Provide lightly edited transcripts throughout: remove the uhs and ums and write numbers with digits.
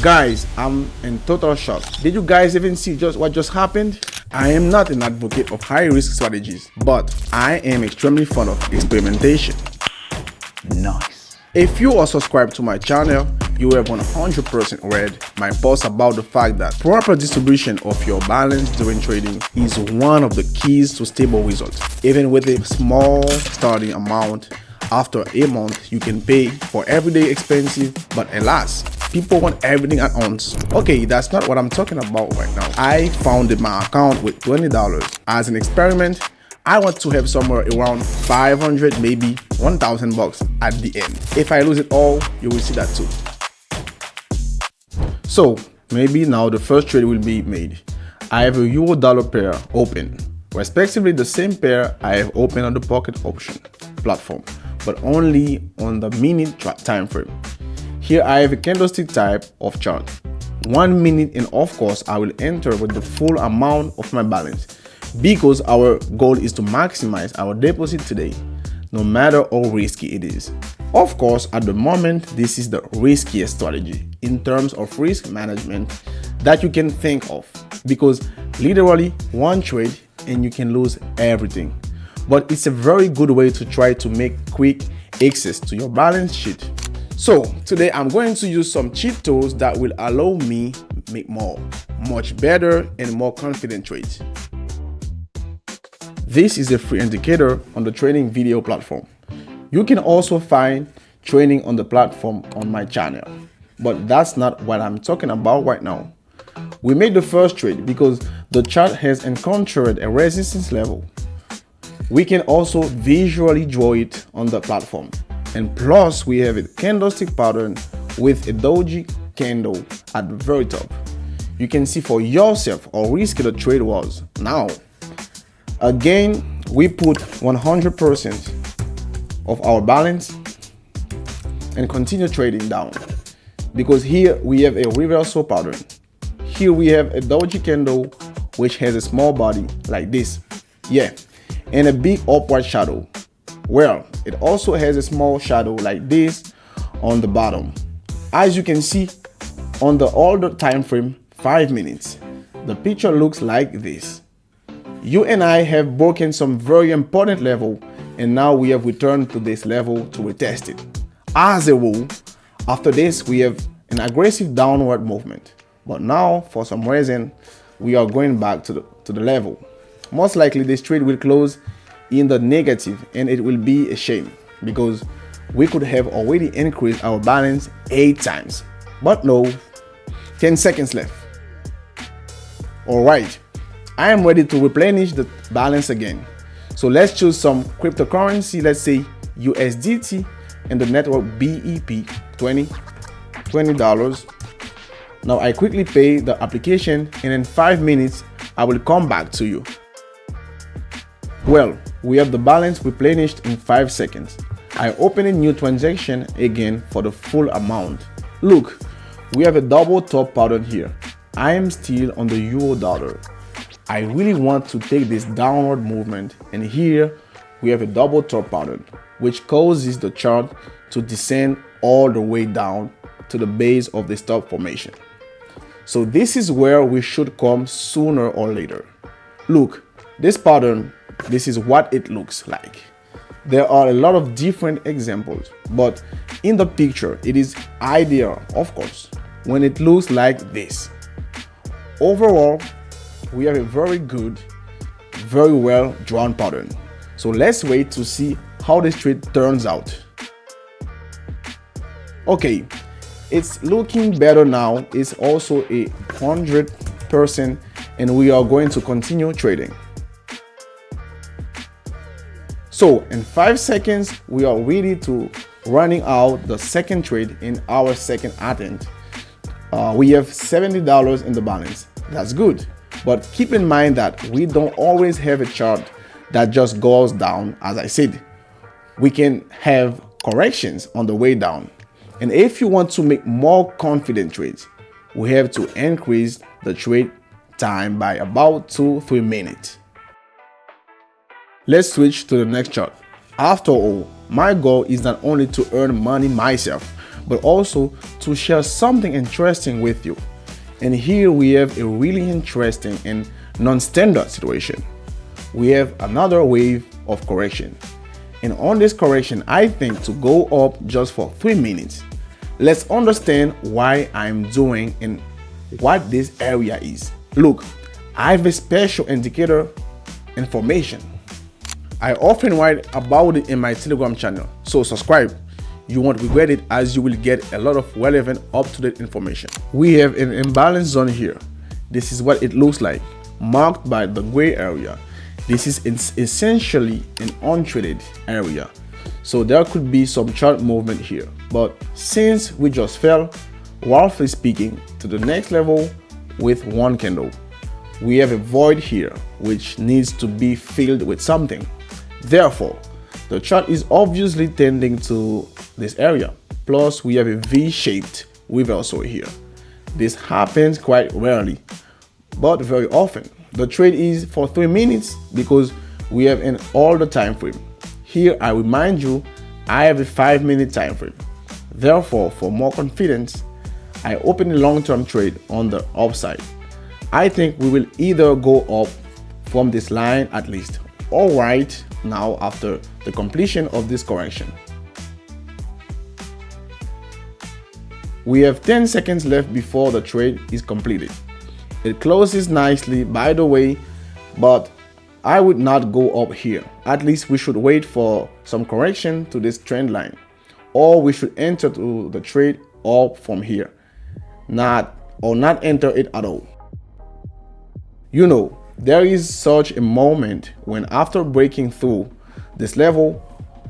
Guys, I'm in total shock. Did you guys even see what just happened? I am not an advocate of high risk strategies, but I am extremely fond of experimentation. Nice. If you are subscribed to my channel, you have 100% read my post about the fact that proper distribution of your balance during trading is one of the keys to stable results. Even with a small starting amount, after a month you can pay for everyday expenses, but alas, people want everything at once. Okay, that's not what I'm talking about right now. I founded my account with $20 as an experiment. I want to have somewhere around 500, maybe 1,000 bucks at the end. If I lose it all, you will see that too. So maybe now the first trade will be made. I have a euro dollar pair open, respectively the same pair I have opened on the pocket option platform, but only on the minute time frame. Here I have a candlestick type of chart. 1 minute, and of course I will enter with the full amount of my balance because our goal is to maximize our deposit today, no matter how risky it is. Of course, at the moment, this is the riskiest strategy in terms of risk management that you can think of, because literally one trade and you can lose everything. But it's a very good way to try to make quick access to your balance sheet. So today I'm going to use some cheat tools that will allow me make much better and more confident trades. This is a free indicator on the trading video platform. You can also find training on the platform on my channel, but that's not what I'm talking about right now. We made the first trade because the chart has encountered a resistance level. We can also visually draw it on the platform. And plus we have a candlestick pattern with a doji candle at the very top. You can see for yourself how risky the trade was. Now, again, we put 100% of our balance and continue trading down, because here we have a reversal pattern. Here we have a doji candle which has a small body like this, and a big upward shadow. Well, it also has a small shadow like this on the bottom. As you can see on the older time frame, 5 minutes, the picture looks like this. You and I have broken some very important level, and now we have returned to this level to retest it. As a rule, after this we have an aggressive downward movement, but now for some reason we are going back to the level. Most likely this trade will close in the negative, and it will be a shame because we could have already increased our balance 8 times. But no, 10 seconds left. Alright, I am ready to replenish the balance again. So let's choose some cryptocurrency, let's say USDT and the network BEP, $20. Now I quickly pay the application, and in 5 minutes I will come back to you. Well, we have the balance replenished in 5 seconds. I open a new transaction again for the full amount. Look, we have a double top pattern here. I am still on the euro dollar. I really want to take this downward movement, and here we have a double top pattern which causes the chart to descend all the way down to the base of the stop formation. So this is where we should come sooner or later. Look, this pattern, this is what it looks like. There are a lot of different examples, but in the picture it is ideal, of course, when it looks like this. Overall, we have a very good, very well drawn pattern. So let's wait to see how this trade turns out. Okay, it's looking better now. It's also 100%, and we are going to continue trading. So in 5 seconds, we are ready to running out the second trade in our second attempt. We have $70 in the balance. That's good. But keep in mind that we don't always have a chart that just goes down. As I said, we can have corrections on the way down. And if you want to make more confident trades, we have to increase the trade time by about 2-3 minutes. Let's switch to the next chart. After all, my goal is not only to earn money myself, but also to share something interesting with you. And here we have a really interesting and non-standard situation. We have another wave of correction. And on this correction, I think to go up just for 3 minutes. Let's understand why I'm doing and what this area is. Look, I have a special indicator information. I often write about it in my Telegram channel, so subscribe. You won't regret it, as you will get a lot of relevant, up-to-date information. We have an imbalance zone here. This is what it looks like, marked by the gray area. This is essentially an untraded area, so there could be some chart movement here. But since we just fell, roughly speaking, to the next level with one candle, we have a void here which needs to be filled with something. Therefore, the chart is obviously tending to this area. Plus, we have a V-shaped reversal here. This happens quite rarely, but very often. The trade is for 3 minutes because we have an older time frame. Here, I remind you, I have a 5-minute time frame. Therefore, for more confidence, I open a long-term trade on the upside. I think we will either go up from this line at least, or right now after the completion of this correction. We have 10 seconds left before the trade is completed. It closes nicely, by the way, but I would not go up here. At least we should wait for some correction to this trend line, or we should enter to the trade up from here, not enter it at all. You know, there is such a moment when after breaking through this level,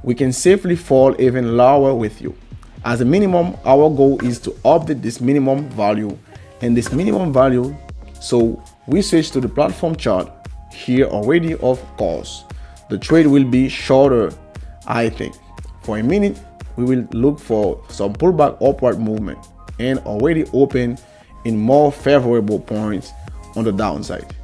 we can safely fall even lower with you. As a minimum, our goal is to update this minimum value and this minimum value. So we switch to the platform chart here already. Of course, the trade will be shorter. I think for a minute, we will look for some pullback upward movement and already open in more favorable points on the downside.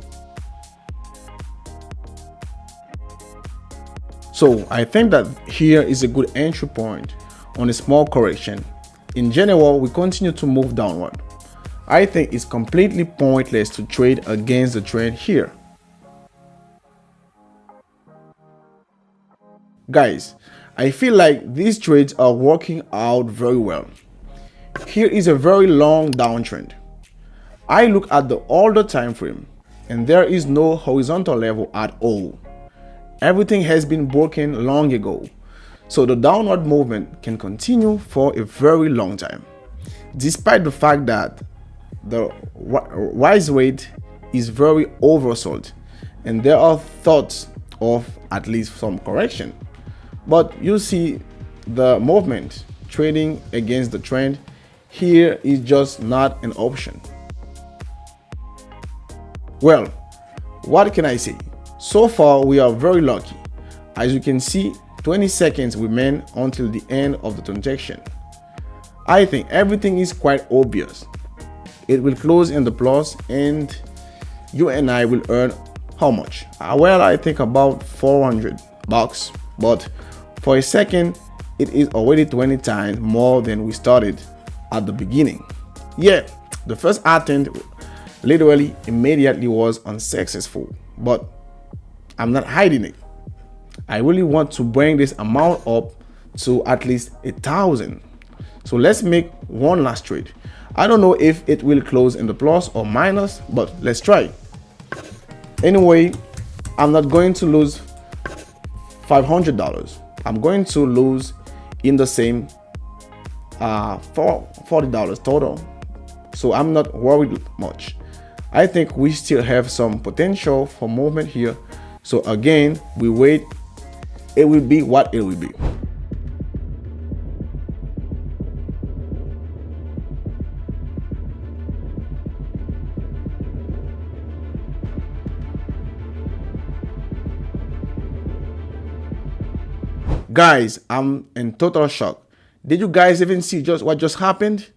So I think that here is a good entry point on a small correction. In general, we continue to move downward. I think it's completely pointless to trade against the trend here. Guys, I feel like these trades are working out very well. Here is a very long downtrend. I look at the older time frame and there is no horizontal level at all. Everything has been broken long ago, so the downward movement can continue for a very long time, despite the fact that the rise rate is very oversold and there are thoughts of at least some correction. But you see the movement trading against the trend here is just not an option. Well, what can I say? So far, we are very lucky. As you can see, 20 seconds remain until the end of the transaction. I think everything is quite obvious. It will close in the plus and you and I will earn how much? Well, I think about $400, but for a second, it is already 20 times more than we started at the beginning. Yeah, the first attempt literally immediately was unsuccessful, but I'm not hiding it. I really want to bring this amount up to at least 1,000. So let's make one last trade. I don't know if it will close in the plus or minus, but let's try. Anyway, I'm not going to lose $500. I'm going to lose in the same $40 total. So I'm not worried much. I think we still have some potential for movement here. So again, we wait. It will be what it will be. Guys, I'm in total shock. Did you guys even see what just happened?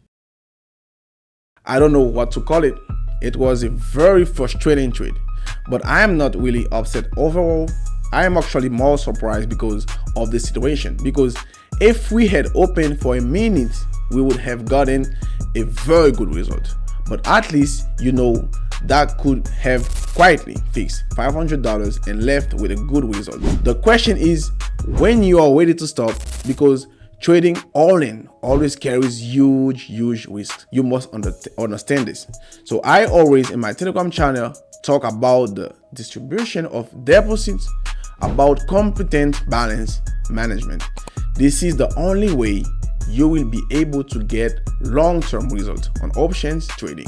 I don't know what to call it. It was a very frustrating trade, but I am not really upset overall. I am actually more surprised because of the situation. Because if we had opened for a minute, we would have gotten a very good result. But at least you know that could have quietly fixed $500 and left with a good result. The question is when you are ready to stop, because trading all in always carries huge risks. You must understand this. So I always in my Telegram channel talk about the distribution of deposits, about competent balance management. This is the only way you will be able to get long-term results on options trading.